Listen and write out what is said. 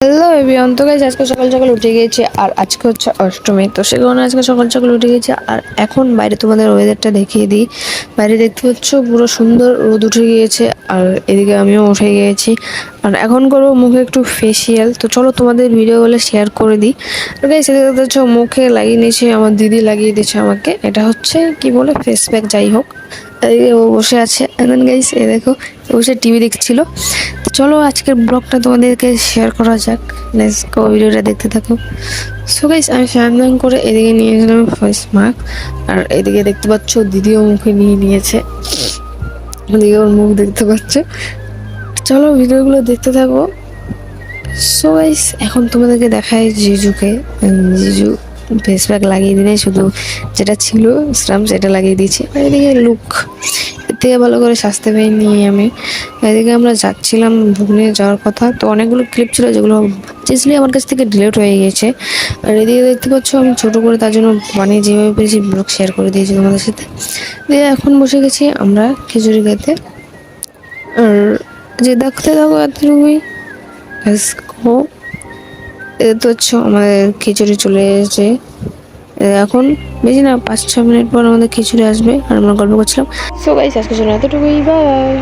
Hello everyone, তো guys আজকে সকাল সকাল উঠে গিয়েছে আর আজকে হচ্ছে অষ্টমী। তো সে কারণে আজকে সকাল সকাল উঠে গিয়েছে। আর এখন বাইরে তোমাদের ওয়েদারটা দেখিয়ে দিই। বাইরে দেখতে পাচ্ছ পুরো সুন্দর রোদ উঠে গিয়েছে আর এদিকে আমিও উঠে গিয়েছি। আর এখন করবো মুখে একটু ফেসিয়াল। তো চলো তোমাদের ভিডিওগুলো শেয়ার করে দিই। তো গাইস এদিকে দেখতে পাচ্ছ মুখে লাগিয়ে নিয়েছে, আমার দিদি লাগিয়ে দিয়েছে আমাকে। এটা হচ্ছে কি বলে ফেস প্যাক, যাই হোক। এদিকে ও বসে আছে। গাইস এ দেখো বসে টিভি দেখছিল। তো চলো আজকের ব্লগটা তোমাদেরকে শেয়ার করা যাক। লেটস গো, ভিডিওটা দেখতে থাকো। সো গাইস আমি স্নান করে এদিকে নিয়ে গেলাম ফেস মাস্ক। আর এদিকে দেখতে পাচ্ছ দিদিও মুখে নিয়ে নিয়েছে, এদিকে ওর মুখ দেখতে পাচ্ছ। চলো ভিডিওগুলো দেখতে থাকো। সো গাইস এখন তোমাদেরকে দেখায় জিজুকে। জিজু ফেস প্যাক লাগিয়ে দিনে, শুধু যেটা ছিল স্রাম সেটা লাগিয়ে দিয়েছি। আর এদিকে লুক এর থেকে ভালো করে সাজতে পারিনি আমি। এদিকে আমরা যাচ্ছিলাম ভুবনে যাওয়ার কথা। তো অনেকগুলো ক্লিপ ছিল যেগুলো ভাবছিলি আমার কাছ থেকে ডিলিট হয়ে গেছে। আর এদিকে দেখতে পাচ্ছ আমি ছোটো করে তার জন্য বানিয়ে যেভাবে পেরেছি ব্লগ শেয়ার করে দিয়েছি তোমাদের সাথে। দিয়ে এখন বসে গেছি আমরা খিচুড়ি খেতে। আর যে দেখতে থাকো এতটুকুই। এ তো হচ্ছে আমাদের খিচুড়ি চলে এসেছে। এখন বেশি না, 5-6 মিনিট পর আমাদের খিচুড়ি আসবে আর আমরা গল্প করছিলাম। সো গাইস আজকের জন্য এতটুকুই, বাই।